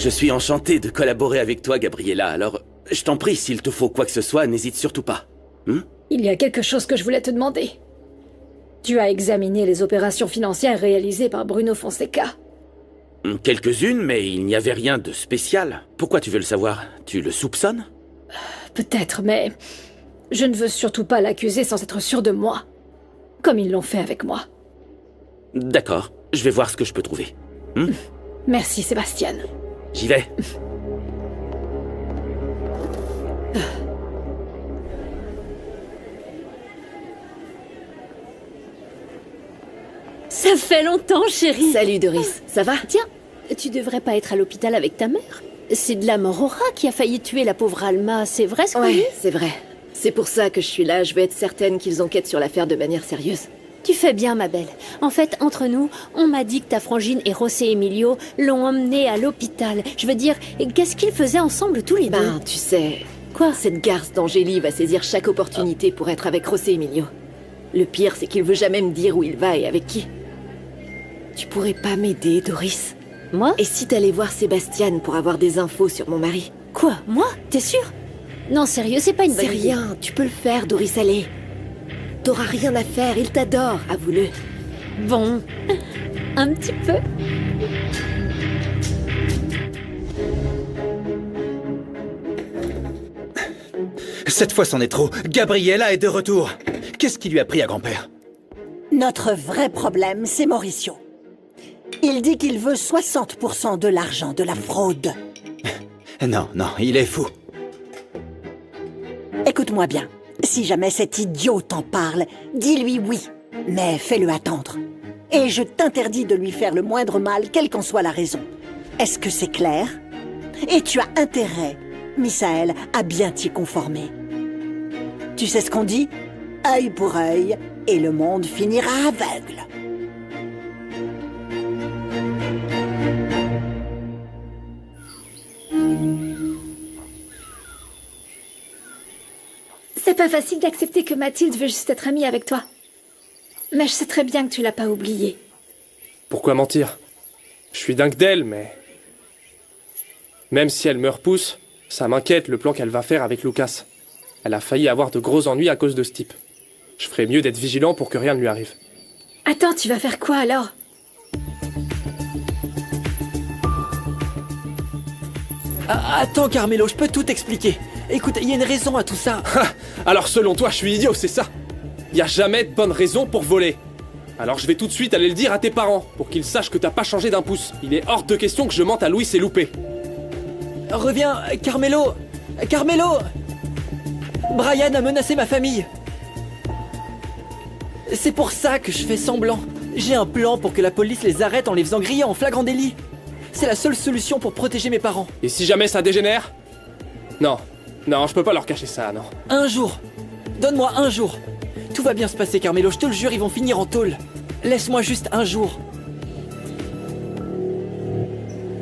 Je suis enchanté de collaborer avec toi, Gabriella, alors je t'en prie, s'il te faut quoi que ce soit, n'hésite surtout pas. Il y a quelque chose que je voulais te demander. Tu as examiné les opérations financières réalisées par Bruno Fonseca. Quelques-unes, mais il n'y avait rien de spécial. Pourquoi tu veux le savoir? Tu le soupçonnes? Peut-être, mais je ne veux surtout pas l'accuser sans être sûr de moi. Comme ils l'ont fait avec moi. D'accord, je vais voir ce que je peux trouver. Merci, Sébastien. J'y vais. Ça fait longtemps, chérie. Salut Doris, ça va? Tiens, tu devrais pas être à l'hôpital avec ta mère. C'est de la mort au rat qui a failli tuer la pauvre Alma, c'est vrai ce qu'on dit? Ouais, c'est vrai. C'est pour ça que je suis là, je veux être certaine qu'ils enquêtent sur l'affaire de manière sérieuse. Tu fais bien, ma belle. En fait, entre nous, on m'a dit que ta frangine et José Emilio l'ont emmenée à l'hôpital. Je veux dire, qu'est-ce qu'ils faisaient ensemble tous les deux? Ben, tu sais... Quoi? Cette garce d'Angélie va saisir chaque opportunité pour être avec José Emilio. Le pire, c'est qu'il veut jamais me dire où il va et avec qui. Tu pourrais pas m'aider, Doris? Moi? Et si t'allais voir Sébastien pour avoir des infos sur mon mari? Quoi? Moi? T'es sûre? Non, sérieux, c'est pas une bonne C'est idée. rien, tu peux le faire, Doris, allez. T'auras rien à faire, il t'adore, avoue-le. Bon, un petit peu. Cette fois, c'en est trop. Gabriella est de retour. Qu'est-ce qui lui a pris à grand-père? Notre vrai problème, c'est Mauricio. Il dit qu'il veut 60% de l'argent de la fraude. Non, non, il est fou. Écoute-moi bien. Si jamais cet idiot t'en parle, dis-lui oui, mais fais-le attendre. Et je t'interdis de lui faire le moindre mal, quelle qu'en soit la raison. Est-ce que c'est clair? Et tu as intérêt, Misaël, à bien t'y conformer. Tu sais ce qu'on dit? Œil pour œil, et le monde finira aveugle. C'est pas facile d'accepter que Mathilde veut juste être amie avec toi. Mais je sais très bien que tu l'as pas oubliée. Pourquoi mentir? Je suis dingue d'elle, mais... Même si elle me repousse, ça m'inquiète le plan qu'elle va faire avec Lucas. Elle a failli avoir de gros ennuis à cause de ce type. Je ferais mieux d'être vigilant pour que rien ne lui arrive. Attends, tu vas faire quoi alors? Attends, Carmelo, je peux tout expliquer. Écoute, il y a une raison à tout ça. Alors selon toi, je suis idiot, c'est ça? Y a jamais de bonne raison pour voler. Alors je vais tout de suite aller le dire à tes parents, pour qu'ils sachent que t'as pas changé d'un pouce. Il est hors de question que je mente à Luis et Loupé. Reviens, Carmelo. Carmelo! Brian a menacé ma famille. C'est pour ça que je fais semblant. J'ai un plan pour que la police les arrête en les faisant griller en flagrant délit. C'est la seule solution pour protéger mes parents. Et si jamais ça dégénère? Non, non, je peux pas leur cacher ça, non. Un jour. Donne-moi un jour. Tout va bien se passer, Carmelo, je te le jure, ils vont finir en tôle. Laisse-moi juste un jour.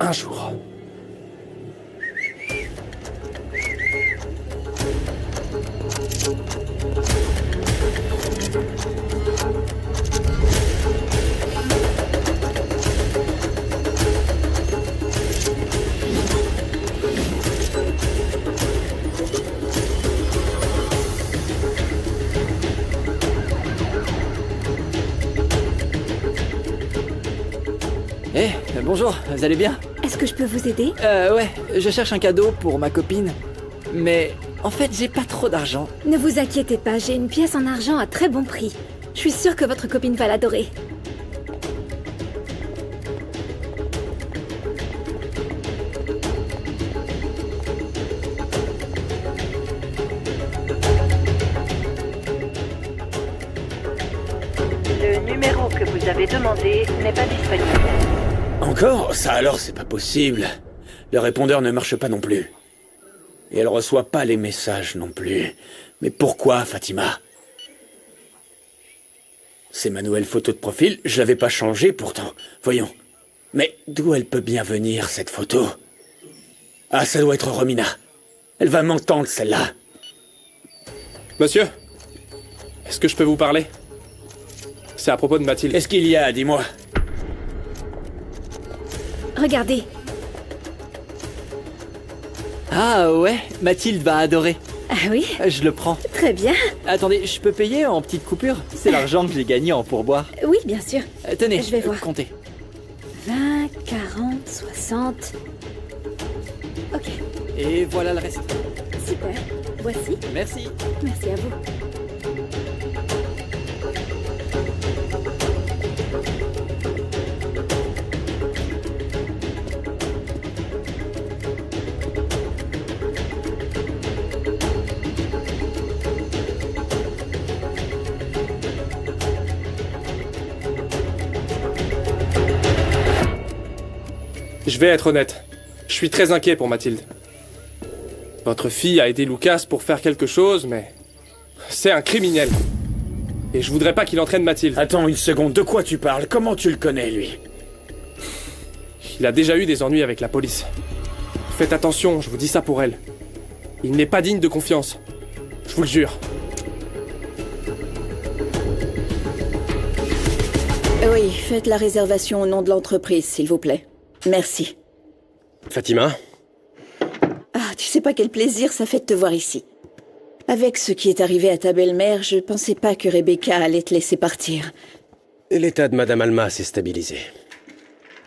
Un jour. Bonjour, vous allez bien? Est-ce que je peux vous aider? Ouais, je cherche un cadeau pour ma copine. Mais en fait, j'ai pas trop d'argent. Ne vous inquiétez pas, j'ai une pièce en argent à très bon prix. Je suis sûre que votre copine va l'adorer. Le numéro que vous avez demandé n'est pas disponible. Encore? Ça alors, c'est pas possible. Le répondeur ne marche pas non plus. Et elle reçoit pas les messages non plus. Mais pourquoi, Fatima? C'est ma nouvelle photo de profil, je l'avais pas changée pourtant. Voyons. Mais d'où elle peut bien venir, cette photo? Ah, ça doit être Romina. Elle va m'entendre, celle-là. Monsieur, est-ce que je peux vous parler? C'est à propos de Mathilde. Qu'est-ce qu'il y a, dis-moi? Regardez. Ah ouais, Mathilde va adorer. Ah oui, Je le prends. très bien. Attendez, je peux payer en petites coupures? C'est l'argent que j'ai gagné en pourboire. Oui, bien sûr. Tenez, Je vais voir. comptez. 20, 40, 60... Ok, Et voilà le reste. super. Voici. Merci. Merci à vous. Je vais être honnête. Je suis très inquiet pour Mathilde. Votre fille a aidé Lucas pour faire quelque chose, mais... c'est un criminel. Et je voudrais pas qu'il entraîne Mathilde. Attends une seconde, de quoi tu parles? Comment tu le connais, lui? Il a déjà eu des ennuis avec la police. Faites attention, je vous dis ça pour elle. Il n'est pas digne de confiance. Je vous le jure. Oui, faites la réservation au nom de l'entreprise, s'il vous plaît. Merci. Fatima? Ah, tu sais pas quel plaisir ça fait de te voir ici. Avec ce qui est arrivé à ta belle-mère, je pensais pas que Rebecca allait te laisser partir. L'état de Madame Alma s'est stabilisé.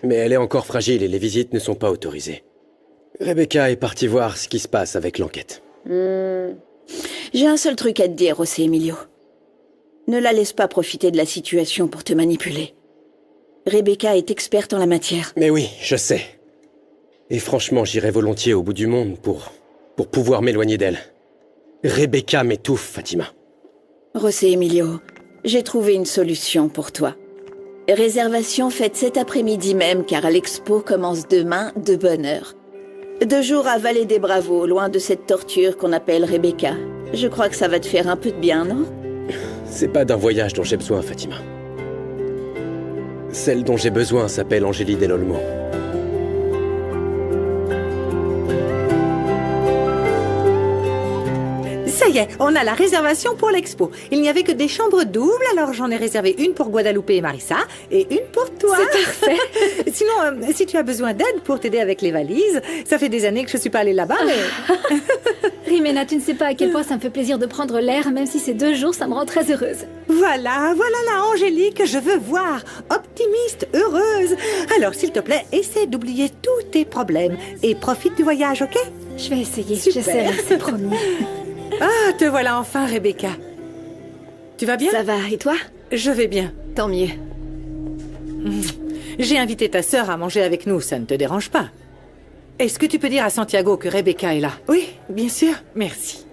Mais elle est encore fragile et les visites ne sont pas autorisées. Rebecca est partie voir ce qui se passe avec l'enquête. J'ai un seul truc à te dire, José Emilio. Ne la laisse pas profiter de la situation pour te manipuler. Rebecca est experte en la matière. Mais oui, je sais. Et franchement, j'irais volontiers au bout du monde pour pouvoir m'éloigner d'elle. Rebecca m'étouffe, Fatima. José Emilio, j'ai trouvé une solution pour toi. Réservation faite cet après-midi même, car l'expo commence demain de bonne heure. 2 jours à Vallée des Bravos, loin de cette torture qu'on appelle Rebecca. Je crois que ça va te faire un peu de bien, non? C'est pas d'un voyage dont j'ai besoin, Fatima. Celle dont j'ai besoin s'appelle Angélie Del Olmo. Ça y est, on a la réservation pour l'expo. Il n'y avait que des chambres doubles, alors j'en ai réservé une pour Guadalupe et Marissa et une pour toi. C'est parfait. Sinon, si tu as besoin d'aide pour t'aider avec les valises, ça fait des années que je suis pas allée là-bas, mais... Rimena, tu ne sais pas à quel point ça me fait plaisir de prendre l'air, même si c'est 2 jours, ça me rend très heureuse. Voilà la Angélique que je veux voir. Optimiste, heureuse. Alors, s'il te plaît, essaie d'oublier tous tes problèmes et profite du voyage, ok? Je vais essayer, Super. j'essaierai, c'est promis. Ah, te voilà enfin, Rebecca. Tu vas bien? Ça va, et toi? Je vais bien. Tant mieux. J'ai invité ta sœur à manger avec nous, ça ne te dérange pas? Est-ce que tu peux dire à Santiago que Rebecca est là? Oui, bien sûr. Merci.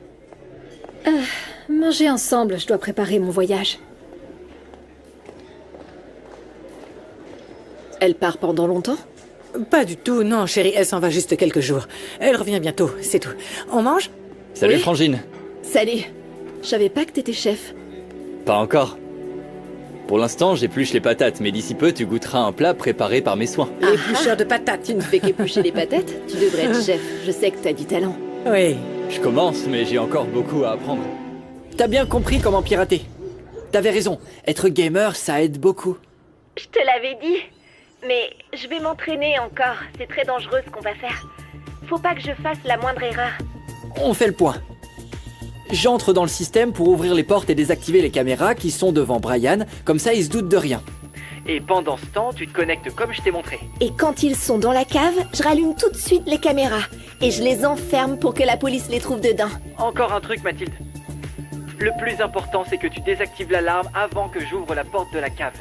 Manger ensemble, je dois préparer mon voyage. Elle part pendant longtemps? Pas du tout, non, chérie, elle s'en va juste quelques jours. Elle revient bientôt, c'est tout. On mange? Salut Oui. Frangine. Salut. Je savais pas que t'étais chef. Pas encore. Pour l'instant, j'épluche les patates, mais d'ici peu, tu goûteras un plat préparé par mes soins. L'éplucheur de patates. Tu ne fais qu'éplucher les patates? Tu devrais être chef. Je sais que t'as du talent. Oui. Je commence, mais j'ai encore beaucoup à apprendre. T'as bien compris comment pirater. T'avais raison, être gamer, ça aide beaucoup. Je te l'avais dit. Mais je vais m'entraîner encore. C'est très dangereux ce qu'on va faire. Faut pas que je fasse la moindre erreur. On fait le point. J'entre dans le système pour ouvrir les portes et désactiver les caméras qui sont devant Brian, comme ça il se doute de rien. Et pendant ce temps, tu te connectes comme je t'ai montré. Et quand ils sont dans la cave, je rallume tout de suite les caméras. Et je les enferme pour que la police les trouve dedans. Encore un truc, Mathilde. Le plus important, c'est que tu désactives l'alarme avant que j'ouvre la porte de la cave.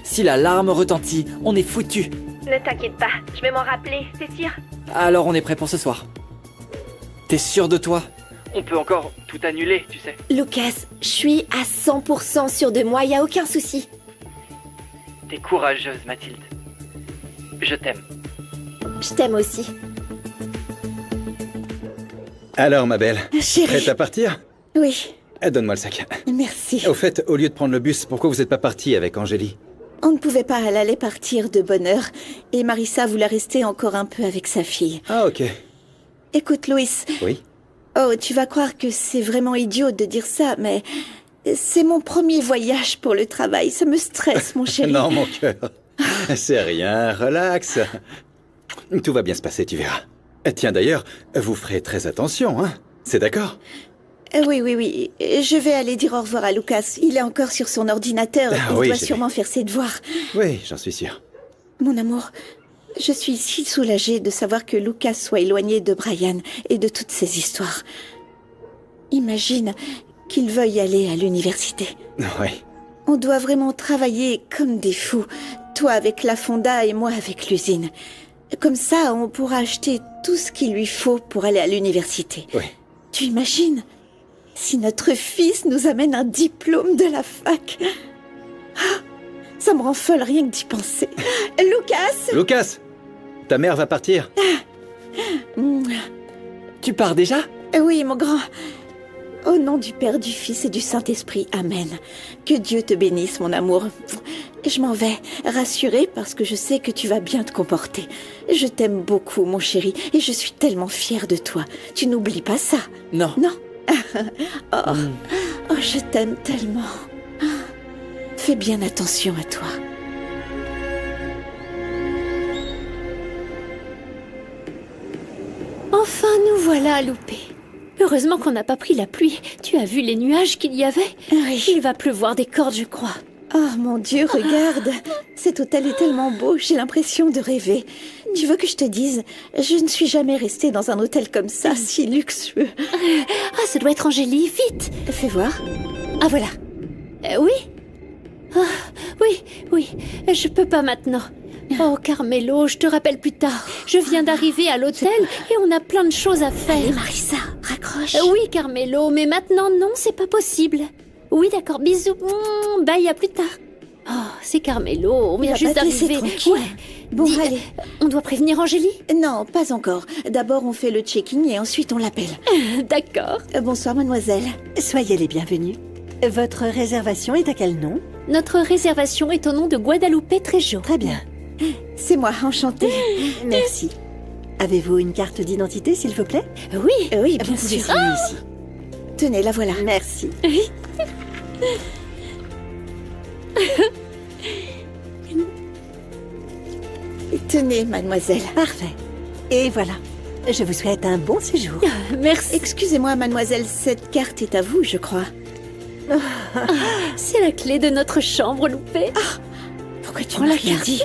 Si l'alarme retentit, on est foutu. Ne t'inquiète pas, je vais m'en rappeler, c'est sûr. Alors on est prêt pour ce soir. T'es sûr de toi? On peut encore tout annuler, tu sais. Lucas, je suis à 100% sûr de moi, y a aucun souci. T'es courageuse, Mathilde. Je t'aime. Je t'aime aussi. Alors, ma belle, Chérie. prête à partir? Oui, Donne-moi le sac. merci. Au fait, au lieu de prendre le bus, pourquoi vous n'êtes pas parti avec Angélie? On ne pouvait pas, elle allait partir de bonne heure. Et Marissa voulait rester encore un peu avec sa fille. Ah, ok. Écoute, Louis. Oui? Oh, tu vas croire que c'est vraiment idiot de dire ça, mais... c'est mon premier voyage pour le travail. Ça me stresse, mon chéri. Non, mon cœur. C'est rien, relax. Tout va bien se passer, tu verras. Tiens, d'ailleurs, vous ferez très attention, hein? C'est d'accord? Oui. Je vais aller dire au revoir à Lucas. Il est encore sur son ordinateur. Ah, Il oui, doit j'ai sûrement faire ses devoirs. Oui, j'en suis sûr. Mon amour, je suis si soulagée de savoir que Lucas soit éloigné de Brian et de toutes ces histoires. Imagine qu'il veuille aller à l'université. Oui. On doit vraiment travailler comme des fous. Toi avec la fonda et moi avec l'usine. Comme ça, on pourra acheter tout ce qu'il lui faut pour aller à l'université. Oui. Tu imagines si notre fils nous amène un diplôme de la fac? Ah, ça me rend folle rien que d'y penser. Lucas! Lucas! Ta mère va partir. Tu pars déjà? Oui, mon grand. Au nom du Père, du Fils et du Saint-Esprit, Amen. Que Dieu te bénisse, mon amour. Je m'en vais, rassurée parce que je sais que tu vas bien te comporter. Je t'aime beaucoup, mon chéri, et je suis tellement fière de toi. Tu n'oublies pas ça? Non. Non? Oh, je t'aime tellement. Fais bien attention à toi. Enfin, nous voilà, Loupé. Heureusement qu'on n'a pas pris la pluie. Tu as vu les nuages qu'il y avait? Oui. Il va pleuvoir des cordes, je crois. Oh mon Dieu, regarde. Cet hôtel est tellement beau, j'ai l'impression de rêver. Tu veux que je te dise, je ne suis jamais restée dans un hôtel comme ça, si luxueux. Ah, ça doit être Angélie, vite. Fais voir. Ah, voilà. Oui? Oui, je peux pas maintenant. Oh, Carmelo, je te rappelle plus tard. Je viens d'arriver à l'hôtel et on a plein de choses à faire. Allez, Marissa, raccroche. Oui, Carmelo, mais maintenant, non, c'est pas possible. Oui, d'accord, bisous. Bye, à plus tard. Oh, c'est Carmelo, on vient juste d'arriver. Ouais. Bon, allez. On doit prévenir Angélie? Non, pas encore. D'abord, on fait le check-in et ensuite on l'appelle. D'accord. Bonsoir, mademoiselle. Soyez les bienvenus. Votre réservation est à quel nom? Notre réservation est au nom de Guadalupe Trejo. Très bien. C'est moi, enchantée. Merci. Avez-vous une carte d'identité, s'il vous plaît? Oui, oui, Vous bien pouvez sûr. signer ici. Tenez, la voilà. Merci. Tenez, mademoiselle. Parfait. Et voilà. Je vous souhaite un bon séjour. Merci. Excusez-moi, mademoiselle, cette carte est à vous, je crois. C'est la clé de notre chambre, Loupé. Pourquoi tu m'as rien dit?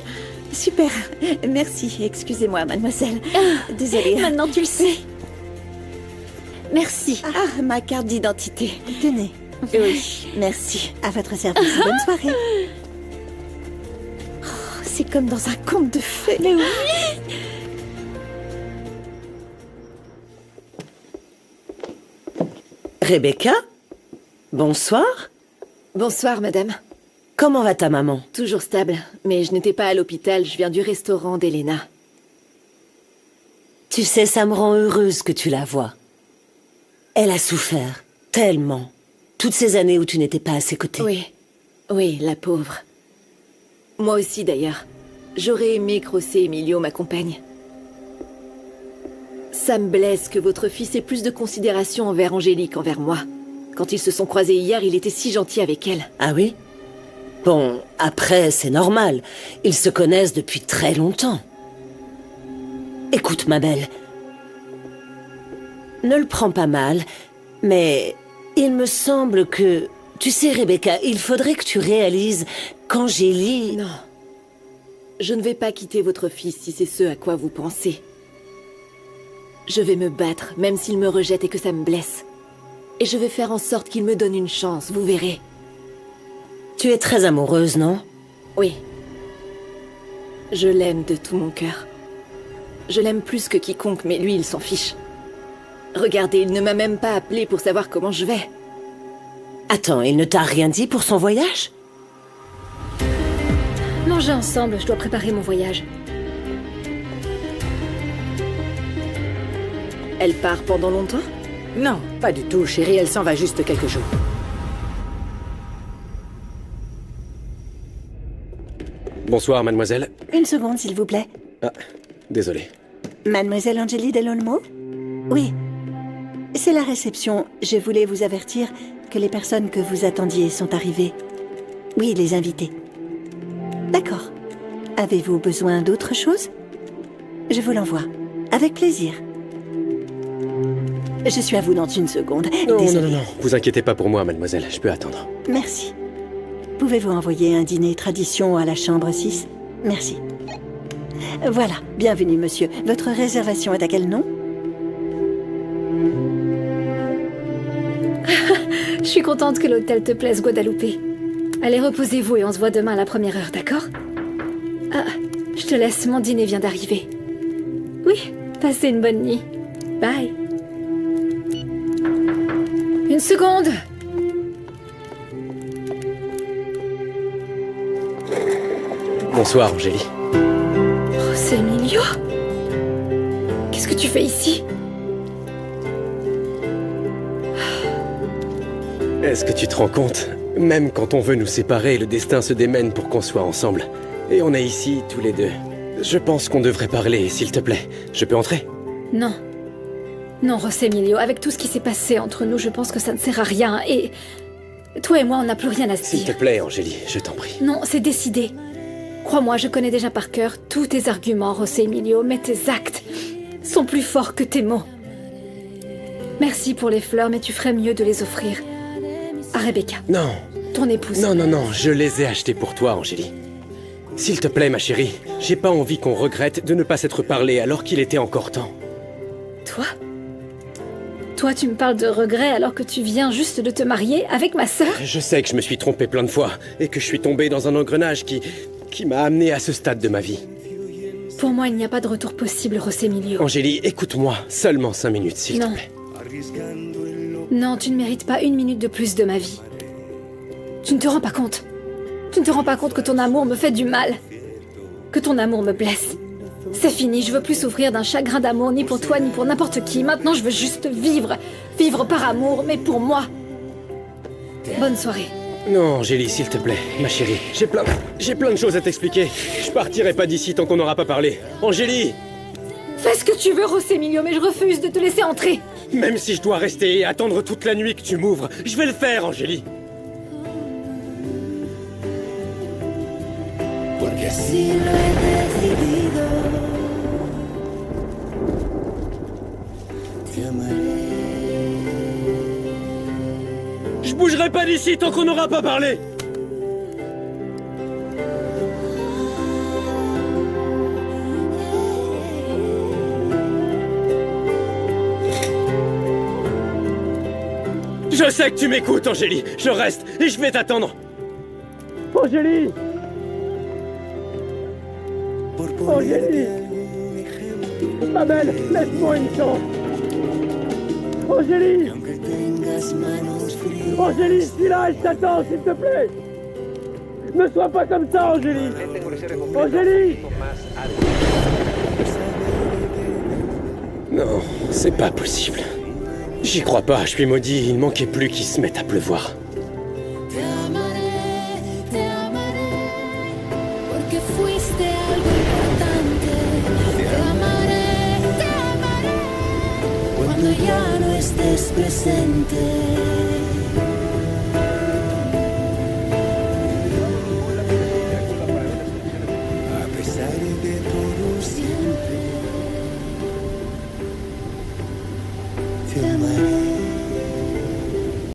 Super. Merci. Excusez-moi, mademoiselle. Désolée. Maintenant, tu le sais. Merci. Ah, ma carte d'identité. Tenez. Oui, merci. À votre service. Bonne soirée. C'est comme dans un conte de fées. Mais oui. Rebecca? Bonsoir. Bonsoir, madame. Comment va ta maman? Toujours stable, mais je n'étais pas à l'hôpital, je viens du restaurant d'Elena. Tu sais, ça me rend heureuse que tu la vois. Elle a souffert, tellement. Toutes ces années où tu n'étais pas à ses côtés. Oui, la pauvre. Moi aussi, d'ailleurs. J'aurais aimé que José Emilio m'accompagne. Ça me blesse que votre fils ait plus de considération envers Angélique qu'envers moi. Quand ils se sont croisés hier, il était si gentil avec elle. Ah oui? Bon, après, c'est normal. Ils se connaissent depuis très longtemps. Écoute, ma belle. Ne le prends pas mal, mais il me semble que... Tu sais, Rebecca, il faudrait que tu réalises qu'Angélie... Non. Je ne vais pas quitter votre fils si c'est ce à quoi vous pensez. Je vais me battre, même s'il me rejette et que ça me blesse. Et je vais faire en sorte qu'il me donne une chance, vous verrez. Tu es très amoureuse, non? Oui. Je l'aime de tout mon cœur. Je l'aime plus que quiconque, mais lui, il s'en fiche. Regardez, il ne m'a même pas appelé pour savoir comment je vais. Attends, il ne t'a rien dit pour son voyage? Mangez ensemble, je dois préparer mon voyage. Elle part pendant longtemps? Non, pas du tout, chérie, elle s'en va juste quelques jours. Bonsoir, mademoiselle. Une seconde, s'il vous plaît. Ah, désolé. Mademoiselle Angélie Del Olmo? Oui. C'est la réception. Je voulais vous avertir que les personnes que vous attendiez sont arrivées. Oui, les invités. D'accord. Avez-vous besoin d'autre chose? Je vous l'envoie. Avec plaisir. Je suis à vous dans une seconde. Non, Désolée. non. Vous inquiétez pas pour moi, mademoiselle. Je peux attendre. Merci. Pouvez-vous envoyer un dîner tradition à la chambre 6? Merci. Voilà, bienvenue monsieur. Votre réservation est à quel nom? Je suis contente que l'hôtel te plaise, Guadalupe. Allez, reposez-vous et on se voit demain à la première heure, d'accord? Ah, je te laisse, mon dîner vient d'arriver. Oui, passez une bonne nuit. Bye. Une seconde. Bonsoir, Angélie. José Emilio? Qu'est-ce que tu fais ici? Est-ce que tu te rends compte? Même quand on veut nous séparer, le destin se démène pour qu'on soit ensemble. Et on est ici, tous les deux. Je pense qu'on devrait parler, s'il te plaît. Je peux entrer? Non. Non, José Emilio, avec tout ce qui s'est passé entre nous, je pense que ça ne sert à rien et... Toi et moi, on n'a plus rien à se S'il dire. te plaît, Angélie, je t'en prie. Non, c'est décidé. Crois-moi, je connais déjà par cœur tous tes arguments, José Emilio, mais tes actes sont plus forts que tes mots. Merci pour les fleurs, mais tu ferais mieux de les offrir à Rebecca. Non. Ton épouse. Non, je les ai achetés pour toi, Angélie. S'il te plaît, ma chérie, j'ai pas envie qu'on regrette de ne pas s'être parlé alors qu'il était encore temps. Toi? Toi, tu me parles de regret alors que tu viens juste de te marier avec ma sœur? Je sais que je me suis trompé plein de fois et que je suis tombé dans un engrenage qui m'a amené à ce stade de ma vie. Pour moi, il n'y a pas de retour possible, José Emilio. Angélie, écoute-moi, seulement 5 minutes, s'il te Non. plaît. Non, tu ne mérites pas une minute de plus de ma vie. Tu ne te rends pas compte. Tu ne te rends pas compte que ton amour me fait du mal. Que ton amour me blesse. C'est fini, je veux plus souffrir d'un chagrin d'amour, ni pour toi, ni pour n'importe qui. Maintenant, je veux juste vivre. Vivre par amour, mais pour moi. Bonne soirée. Non, Angélie, s'il te plaît, ma chérie. J'ai plein de choses à t'expliquer. Je partirai pas d'ici tant qu'on n'aura pas parlé. Angélie! Fais ce que tu veux, José Emilio, mais je refuse de te laisser entrer. Même si je dois rester et attendre toute la nuit que tu m'ouvres, je vais le faire, Angélie. Porque así lo he decidido. Te amaré. Je bougerai pas d'ici tant qu'on n'aura pas parlé. Je sais que tu m'écoutes, Angélie. Je reste et je vais t'attendre. Angélie! Angélie! Ma belle, laisse-moi une chance. Angélie! Angélie, je suis là et je t'attends, s'il te plaît. Ne sois pas comme ça, Angélie. Angélie! Non, c'est pas possible. J'y crois pas, je suis maudit, il ne manquait plus qu'il se mette à pleuvoir. Porque fuiste algo importante. Te amaré cuando ya no estés presente.